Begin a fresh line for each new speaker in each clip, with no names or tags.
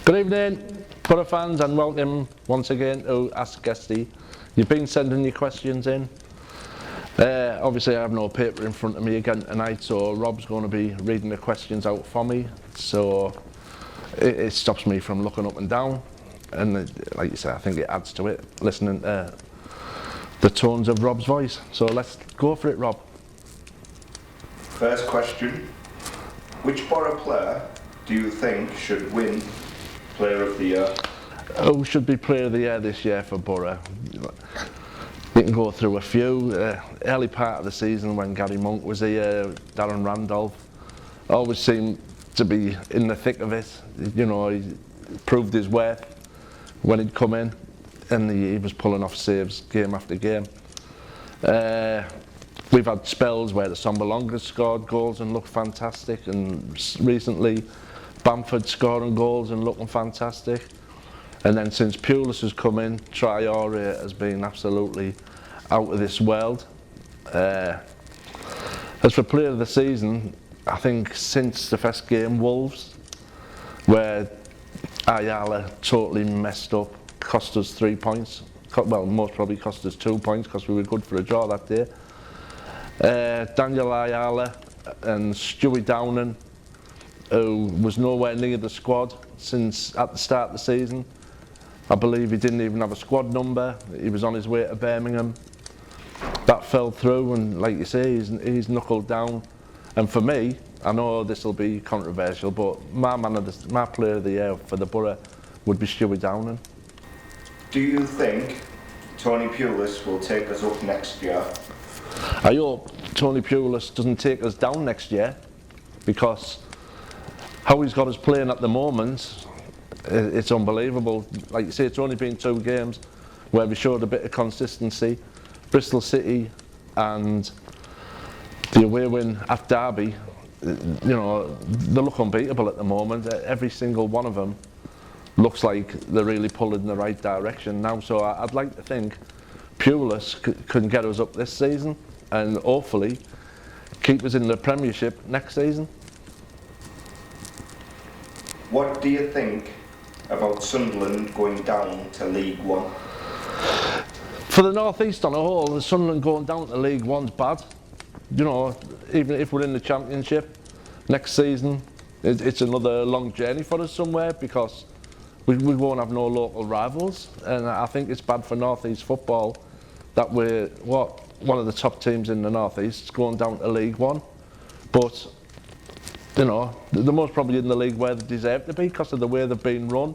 Good evening, Boro fans, and welcome once again to Ask Guesty. You've been sending your questions in. Obviously I have no paper in front of me again tonight, so Rob's going to be reading the questions out for me, so it stops me from looking up and down, and like you said, I think it adds to it, listening to the tones of Rob's voice. So let's go for it, Rob.
First question, which Boro player do you think should win Player of the Year?
Who should be Player of the Year this year for Boro? We can go through a few. Early part of the season when Gary Monk was here, Darren Randolph always seemed to be in the thick of it. You know, he proved his worth when he'd come in, and he was pulling off saves game after game. We've had spells where the Sunderland scored goals and looked fantastic, and recently Brentford scoring goals and looking fantastic. And then since Pulis has come in, Traore has been absolutely out of this world. As for Player of the Season, I think since the first game, Wolves, where Ayala totally messed up, cost us 3 points. Well, most probably cost us 2 points because we were good for a draw that day. Daniel Ayala and Stewie Downing, who was nowhere near the squad since at the start of the season. I believe he didn't even have a squad number. He was on his way to Birmingham. That fell through, and like you say, he's knuckled down. And for me, I know this will be controversial, but my Player of the Year for the Boro would be Stewie Downing.
Do you think Tony Pulis will take us up next year?
I hope Tony Pulis doesn't take us down next year, because how he's got us playing at the moment, it's unbelievable. Like you say, it's only been 2 games where we showed a bit of consistency. Bristol City and the away win at Derby, you know, they look unbeatable at the moment. Every single one of them looks like they're really pulling in the right direction now. So I'd like to think Pulis can get us up this season and hopefully keep us in the Premiership next season.
What do you think about Sunderland going down to League One?
For the North East on a whole, the Sunderland going down to League One's bad. You know, even if we're in the Championship next season, it's another long journey for us somewhere, because we won't have no local rivals, and I think it's bad for North East football that we're one of the top teams in the North East going down to League One. But you know, they're most probably in the league where they deserve to be because of the way they've been run,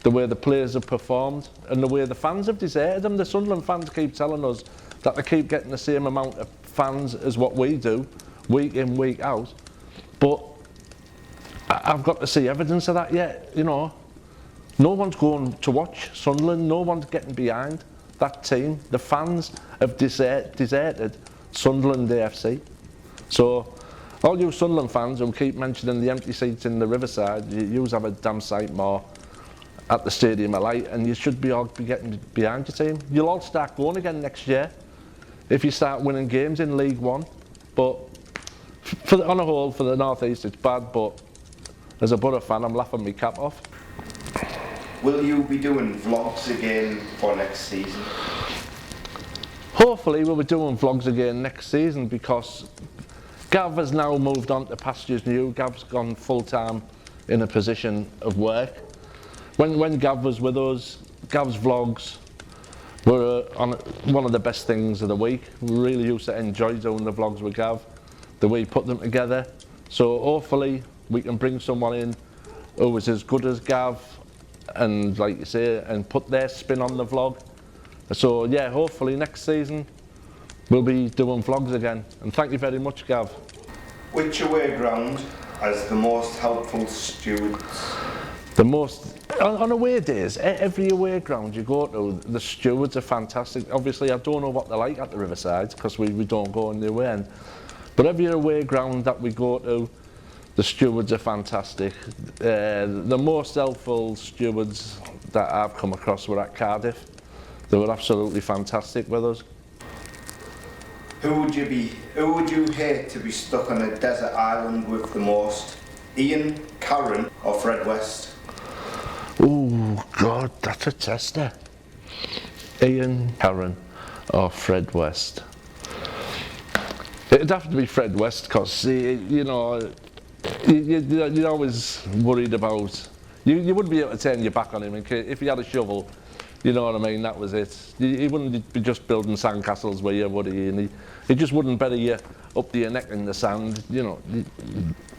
the way the players have performed, and the way the fans have deserted them. The Sunderland fans keep telling us that they keep getting the same amount of fans as what we do, week in, week out. But I've got to see evidence of that yet. You know, no one's going to watch Sunderland, no one's getting behind that team. The fans have deserted Sunderland AFC. So all you Sunderland fans who keep mentioning the empty seats in the Riverside, you have a damn sight more at the Stadium of Light, and you should be all getting behind your team. You'll all start going again next year if you start winning games in League One. But on a whole, for the North East, it's bad, but as a Boro fan, I'm laughing my cap off.
Will you be doing vlogs again for next season?
Hopefully we'll be doing vlogs again next season, because Gav has now moved on to pastures new. Gav's gone full-time in a position of work. When Gav was with us, Gav's vlogs were on one of the best things of the week. We really used to enjoy doing the vlogs with Gav, the way he put them together. So hopefully we can bring someone in who was as good as Gav, and like you say, and put their spin on the vlog. So yeah, hopefully next season we'll be doing vlogs again. And thank you very much, Gav.
Which away ground has the most helpful stewards?
The most, on away days, every away ground you go to, the stewards are fantastic. Obviously, I don't know what they're like at the Riverside, because we don't go in the away end. But every away ground that we go to, the stewards are fantastic. The most helpful stewards that I've come across were at Cardiff. They were absolutely fantastic with us.
Who would you hate to be stuck on a desert island with the most? Ian, Karen or Fred West?
Oh God, that's a tester. Ian Karen or Fred West? It'd have to be Fred West because, you know, you're always worried about, you wouldn't be able to turn your back on him if he had a shovel, you know what I mean, that was it. He wouldn't be just building sandcastles where you would he, and he just wouldn't bury you up to your neck in the sand, you know,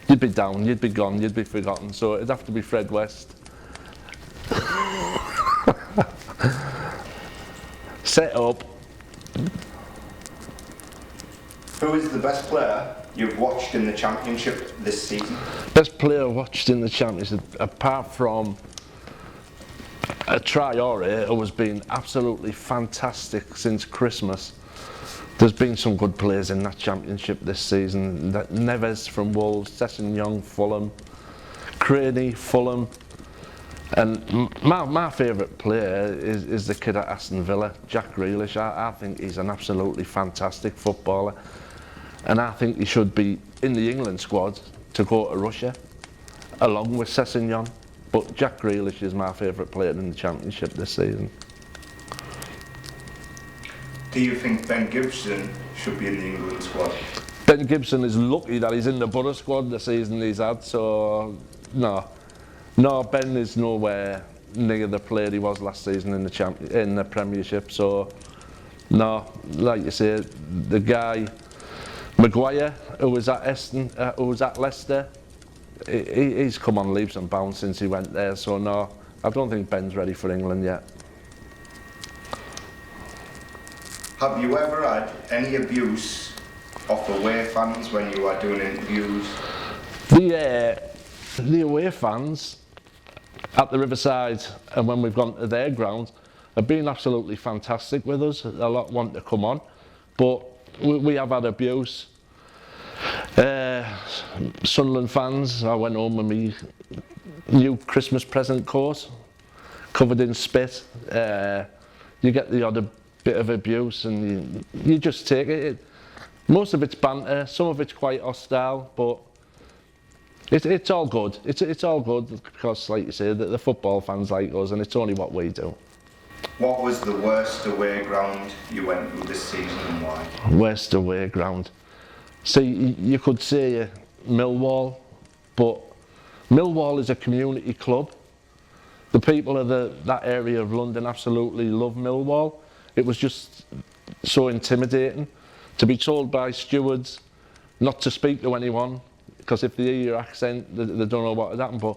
you'd be down, you'd be gone, you'd be forgotten, so it'd have to be Fred West. Set up.
Who is the best player you've watched in the Championship this season?
Best player watched in the Championship, apart from Traore, who has been absolutely fantastic since Christmas. There's been some good players in that Championship this season. Neves from Wolves, Sessegnon, Fulham, Craney, Fulham. And my favourite player is the kid at Aston Villa, Jack Grealish. I think he's an absolutely fantastic footballer. And I think he should be in the England squad to go to Russia, along with Sessegnon. But Jack Grealish is my favourite player in the Championship this season.
Do you think Ben Gibson should be in the England squad?
Ben Gibson is lucky that he's in the Boro squad the season he's had, so no. No, Ben is nowhere near the player he was last season in the Premiership, so no, like you say, the guy, Maguire, who was at Leicester, he's come on leaps and bounds since he went there, so no, I don't think Ben's ready for England yet.
Have you ever had any abuse off away fans when you are doing interviews?
The away fans at the Riverside and when we've gone to their ground have been absolutely fantastic with us. A lot want to come on, but we have had abuse. Sunderland fans, I went home with me new Christmas present coat covered in spit. You get the odd bit of abuse and you just take it. Most of it's banter, some of it's quite hostile, but it's all good. It's all good because, like you say, the football fans like us, and it's only what we do.
What was the worst away ground you went to this season and why?
Worst away ground. See, you could say Millwall, but Millwall is a community club. The people of that area of London absolutely love Millwall. It was just so intimidating to be told by stewards not to speak to anyone, because if they hear your accent, they don't know what has happened. But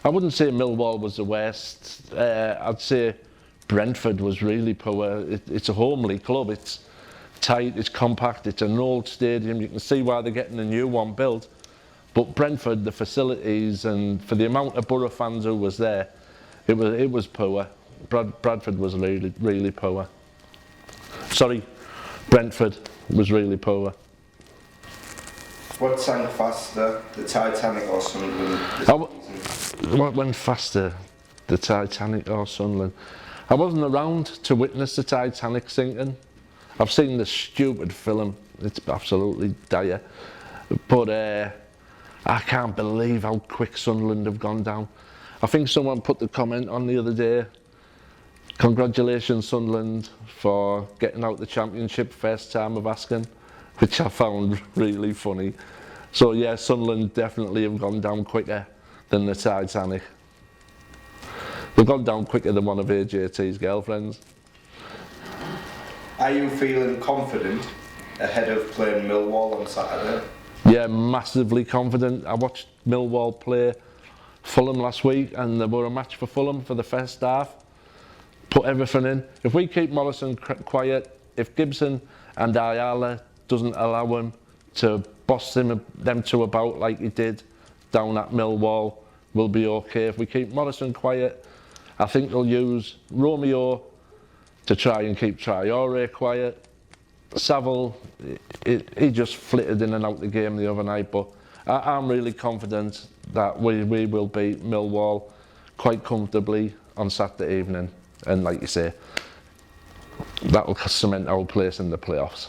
I wouldn't say Millwall was the worst. I'd say Brentford was really poor. It's a homely club. It's tight, it's compact, it's an old stadium. You can see why they're getting a new one built. But Brentford, the facilities, and for the amount of Boro fans who was there, it was poor. Bradford was really, really poor. Sorry, Brentford was really poor.
What sank faster, the Titanic or Sunderland?
What went faster, the Titanic or Sunderland? I wasn't around to witness the Titanic sinking. I've seen the stupid film, it's absolutely dire. But I can't believe how quick Sunderland have gone down. I think someone put the comment on the other day, congratulations Sunderland for getting out the Championship first time of asking, which I found really funny. So yeah, Sunderland definitely have gone down quicker than the Titanic. They've gone down quicker than one of AJT's girlfriends.
Are you feeling confident ahead of playing Millwall on Saturday?
Yeah, massively confident. I watched Millwall play Fulham last week and they were a match for Fulham for the first half. Put everything in. If we keep Morrison quiet, if Gibson and Ayala doesn't allow him to boss them two about like he did down at Millwall, we'll be okay. If we keep Morrison quiet, I think they'll use Romeo to try and keep Traore quiet. Saville, he just flitted in and out the game the other night, but I'm really confident that we will beat Millwall quite comfortably on Saturday evening. And like you say, that'll cement our place in the playoffs.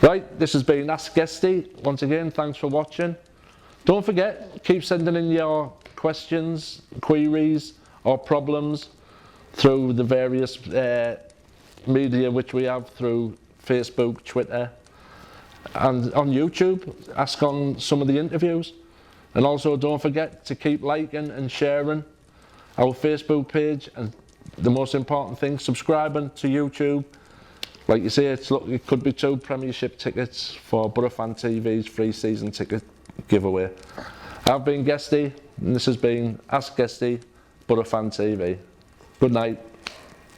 Right, this has been Ask Guesty. Once again, thanks for watching. Don't forget, keep sending in your questions, queries or problems through the various media which we have through Facebook, Twitter and on YouTube. Ask on some of the interviews. And also don't forget to keep liking and sharing our Facebook page, and the most important thing, subscribing to YouTube. Like you say, it could be 2 Premiership tickets for BoroFanTV's free season ticket giveaway. I've been Guesty, and this has been Ask Guesty, BoroFanTV. Good night.